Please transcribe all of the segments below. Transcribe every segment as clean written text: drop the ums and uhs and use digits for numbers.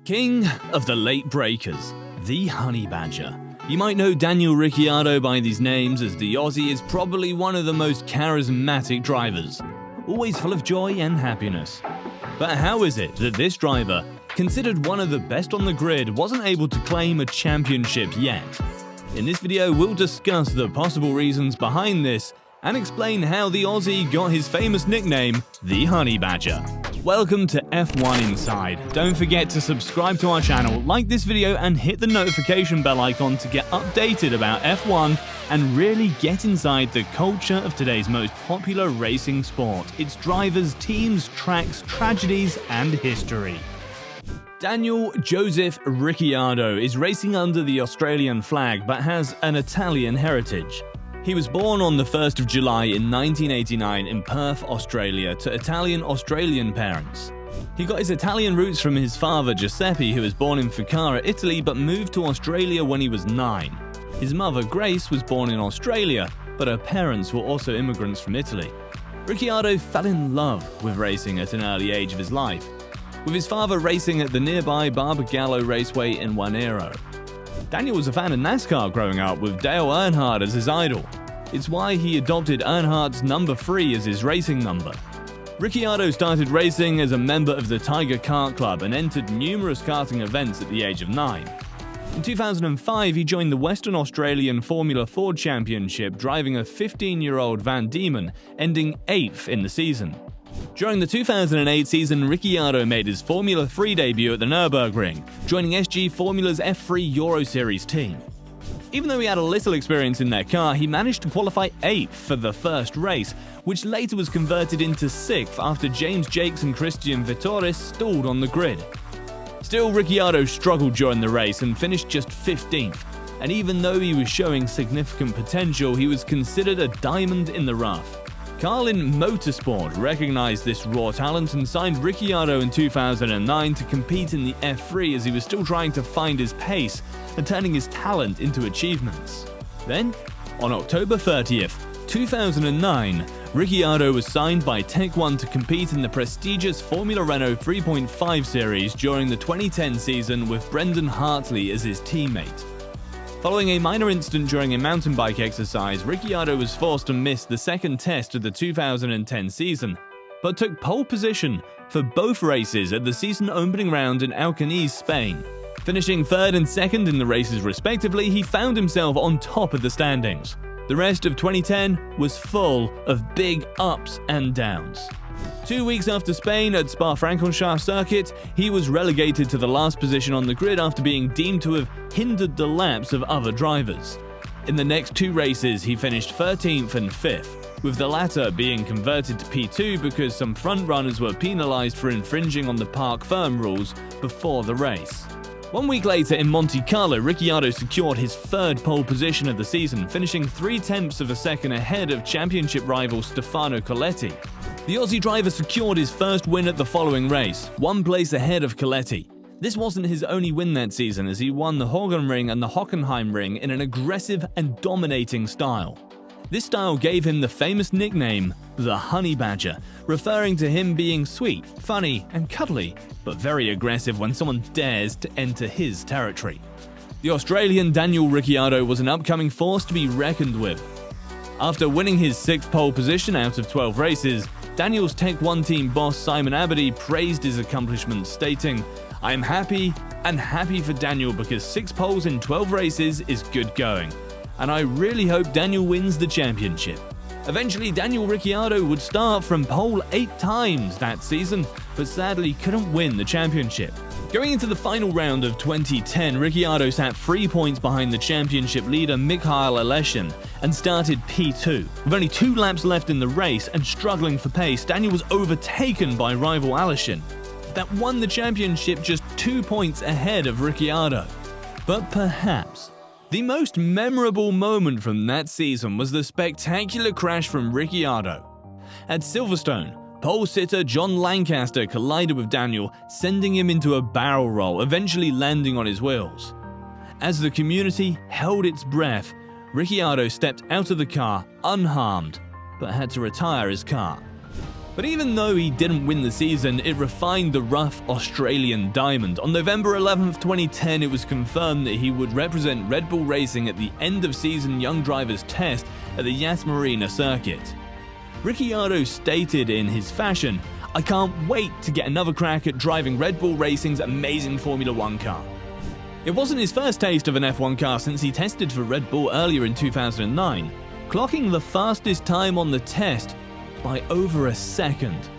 King of the late breakers, the Honey Badger. You might know Daniel Ricciardo by these names, as the Aussie is probably one of the most charismatic drivers, always full of joy and happiness. But how is it that this driver, considered one of the best on the grid, wasn't able to claim a championship yet? In this video, we'll discuss the possible reasons behind this and explain how the Aussie got his famous nickname, the Honey Badger. Welcome to F1 Inside. Don't forget to subscribe to our channel, like this video and hit the notification bell icon to get updated about F1 and really get inside the culture of today's most popular racing sport, its drivers, teams, tracks, tragedies and history. Daniel Joseph Ricciardo is racing under the Australian flag but has an Italian heritage. He was born on the 1st of July in 1989 in Perth, Australia, to Italian-Australian parents. He got his Italian roots from his father Giuseppe, who was born in Ficarra, Italy, but moved to Australia when he was 9. His mother Grace was born in Australia, but her parents were also immigrants from Italy. Ricciardo fell in love with racing at an early age of his life, with his father racing at the nearby Barbagallo Raceway in Wanneroo. Daniel was a fan of NASCAR growing up, with Dale Earnhardt as his idol. It's why he adopted Earnhardt's number 3 as his racing number. Ricciardo started racing as a member of the Tiger Kart Club and entered numerous karting events at the age of 9. In 2005, he joined the Western Australian Formula Ford Championship, driving a 15-year-old Van Diemen, ending 8th in the season. During the 2008 season, Ricciardo made his Formula 3 debut at the Nürburgring, joining SG Formula's F3 Euro Series team. Even though he had a little experience in their car, he managed to qualify 8th for the first race, which later was converted into 6th after James Jakes and Christian Vitorris stalled on the grid. Still, Ricciardo struggled during the race and finished just 15th, and even though he was showing significant potential, he was considered a diamond in the rough. Carlin Motorsport recognized this raw talent and signed Ricciardo in 2009 to compete in the F3, as he was still trying to find his pace and turning his talent into achievements. Then, on October 30th, 2009, Ricciardo was signed by Tech 1 to compete in the prestigious Formula Renault 3.5 series during the 2010 season, with Brendan Hartley as his teammate. Following a minor incident during a mountain bike exercise, Ricciardo was forced to miss the second test of the 2010 season, but took pole position for both races at the season opening round in Alcañiz, Spain. Finishing 3rd and 2nd in the races respectively, he found himself on top of the standings. The rest of 2010 was full of big ups and downs. 2 weeks after Spain, at Spa-Francorchamps circuit, he was relegated to the last position on the grid after being deemed to have hindered the laps of other drivers. In the next 2 races, he finished 13th and 5th, with the latter being converted to P2 because some front runners were penalised for infringing on the park firm rules before the race. 1 week later in Monte Carlo, Ricciardo secured his 3rd pole position of the season, finishing 0.3 of a second ahead of championship rival Stefano Colletti. The Aussie driver secured his first win at the following race, 1 place ahead of Colletti. This wasn't his only win that season, as he won the Hockenheimring and the Hockenheimring in an aggressive and dominating style. This style gave him the famous nickname, the Honey Badger, referring to him being sweet, funny and cuddly, but very aggressive when someone dares to enter his territory. The Australian Daniel Ricciardo was an upcoming force to be reckoned with. After winning his 6th pole position out of 12 races, Daniel's Tech 1 team boss Simon Abady praised his accomplishments, stating, "I am happy for Daniel because 6 poles in 12 races is good going, and I really hope Daniel wins the championship." Eventually, Daniel Ricciardo would start from pole 8 times that season, but sadly couldn't win the championship. Going into the final round of 2010, Ricciardo sat 3 points behind the championship leader Mikhail Aleshin and started P2. With only 2 laps left in the race and struggling for pace, Daniel was overtaken by rival Aleshin, that won the championship just 2 points ahead of Ricciardo. But perhaps the most memorable moment from that season was the spectacular crash from Ricciardo. At Silverstone, pole sitter John Lancaster collided with Daniel, sending him into a barrel roll, eventually landing on his wheels. As the community held its breath, Ricciardo stepped out of the car unharmed, but had to retire his car. But even though he didn't win the season, it refined the rough Australian diamond. On November 11th, 2010, it was confirmed that he would represent Red Bull Racing at the end-of-season Young Drivers Test at the Yas Marina circuit. Ricciardo stated in his fashion, "I can't wait to get another crack at driving Red Bull Racing's amazing Formula One car." It wasn't his first taste of an F1 car since he tested for Red Bull earlier in 2009, clocking the fastest time on the test by over a second.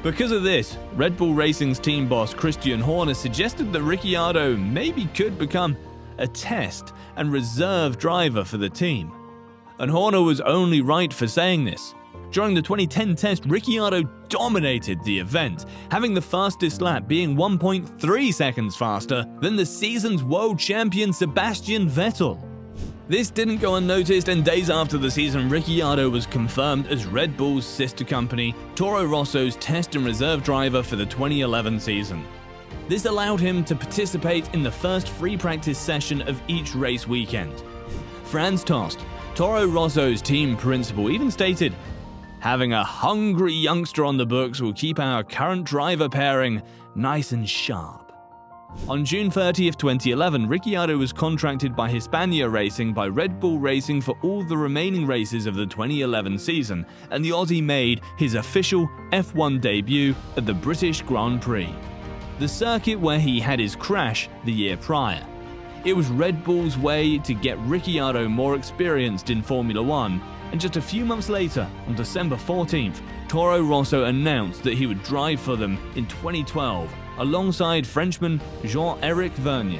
Because of this, Red Bull Racing's team boss Christian Horner suggested that Ricciardo maybe could become a test and reserve driver for the team. And Horner was only right for saying this. During the 2010 test, Ricciardo dominated the event, having the fastest lap being 1.3 seconds faster than the season's world champion Sebastian Vettel. This didn't go unnoticed, and days after the season, Ricciardo was confirmed as Red Bull's sister company, Toro Rosso's test and reserve driver for the 2011 season. This allowed him to participate in the first free practice session of each race weekend. Franz Tost, Toro Rosso's team principal, even stated, "Having a hungry youngster on the books will keep our current driver pairing nice and sharp." On June 30th, 2011, Ricciardo was contracted by Hispania Racing by Red Bull Racing for all the remaining races of the 2011 season, and the Aussie made his official F1 debut at the British Grand Prix, the circuit where he had his crash the year prior. It was Red Bull's way to get Ricciardo more experienced in Formula One, and just a few months later, on December 14th, Toro Rosso announced that he would drive for them in 2012, alongside Frenchman Jean-Éric Vergne.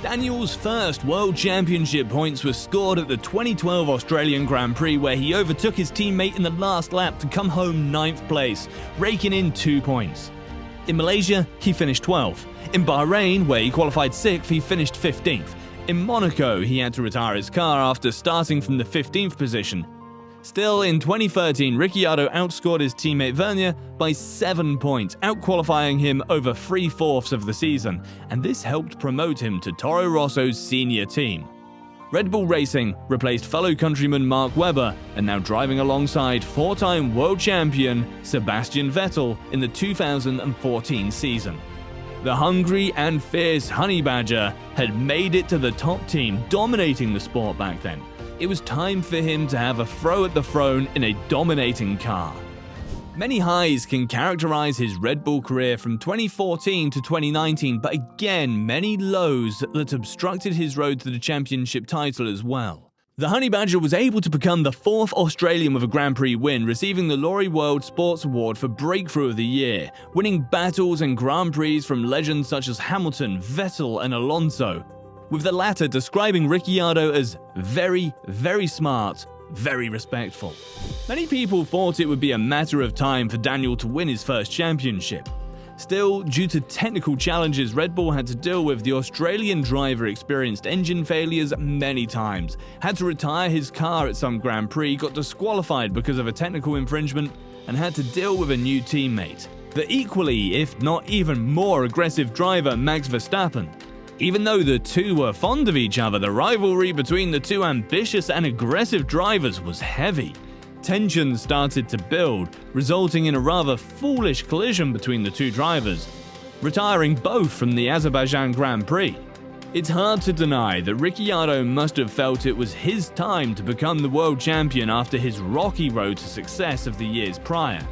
Daniel's first World Championship points were scored at the 2012 Australian Grand Prix, where he overtook his teammate in the last lap to come home 9th place, raking in 2 points. In Malaysia, he finished 12th. In Bahrain, where he qualified 6th, he finished 15th. In Monaco, he had to retire his car after starting from the 15th position. Still, in 2013, Ricciardo outscored his teammate Vergne by 7 points, outqualifying him over 3/4 of the season, and this helped promote him to Toro Rosso's senior team. Red Bull Racing replaced fellow countryman Mark Webber and now driving alongside four-time world champion Sebastian Vettel in the 2014 season. The hungry and fierce Honey Badger had made it to the top team, dominating the sport back then. It was time for him to have a throw at the throne in a dominating car. Many highs can characterize his Red Bull career from 2014 to 2019, but again, many lows that obstructed his road to the championship title as well. The Honey Badger was able to become the 4th Australian with a Grand Prix win, receiving the Laurie World Sports Award for Breakthrough of the Year, winning battles and Grand Prix from legends such as Hamilton, Vettel and Alonso, with the latter describing Ricciardo as very, very smart, very respectful. Many people thought it would be a matter of time for Daniel to win his first championship. Still, due to technical challenges Red Bull had to deal with, the Australian driver experienced engine failures many times, had to retire his car at some Grand Prix, got disqualified because of a technical infringement, and had to deal with a new teammate, the equally, if not even more aggressive driver Max Verstappen. Even though the two were fond of each other, the rivalry between the two ambitious and aggressive drivers was heavy. Tensions started to build, resulting in a rather foolish collision between the two drivers, retiring both from the Azerbaijan Grand Prix. It's hard to deny that Ricciardo must have felt it was his time to become the world champion after his rocky road to success of the years prior.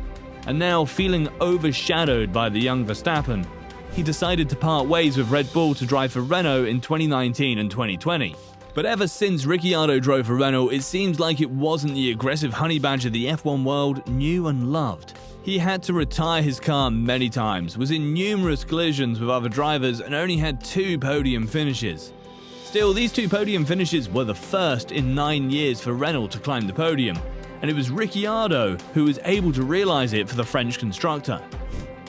And now, feeling overshadowed by the young Verstappen, he decided to part ways with Red Bull to drive for Renault in 2019 and 2020. But ever since Ricciardo drove for Renault, it seems like it wasn't the aggressive Honey Badger the F1 world knew and loved. He had to retire his car many times, was in numerous collisions with other drivers, and only had 2 podium finishes. Still, these 2 podium finishes were the first in 9 years for Renault to climb the podium, and it was Ricciardo who was able to realise it for the French constructor.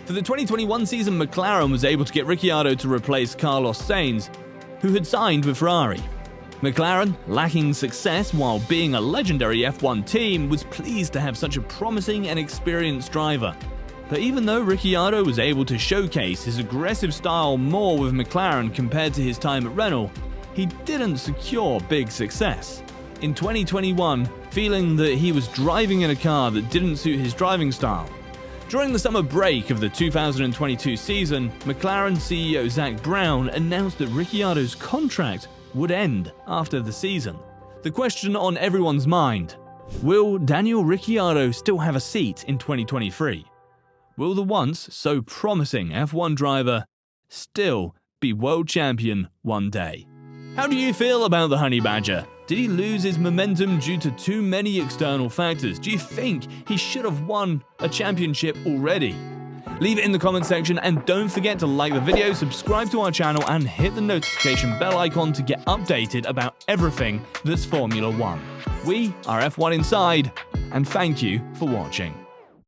For the 2021 season, McLaren was able to get Ricciardo to replace Carlos Sainz, who had signed with Ferrari. McLaren, lacking success while being a legendary F1 team, was pleased to have such a promising and experienced driver. But even though Ricciardo was able to showcase his aggressive style more with McLaren compared to his time at Renault, he didn't secure big success. In 2021, feeling that he was driving in a car that didn't suit his driving style, During the summer break of the 2022 season, McLaren CEO Zak Brown announced that Ricciardo's contract would end after the season. The question on everyone's mind: will Daniel Ricciardo still have a seat in 2023? Will the once so promising F1 driver still be world champion one day? How do you feel about the Honey Badger? Did he lose his momentum due to too many external factors? Do you think he should have won a championship already? Leave it in the comment section, and don't forget to like the video, subscribe to our channel, and hit the notification bell icon to get updated about everything that's Formula One. We are F1 Inside, and thank you for watching.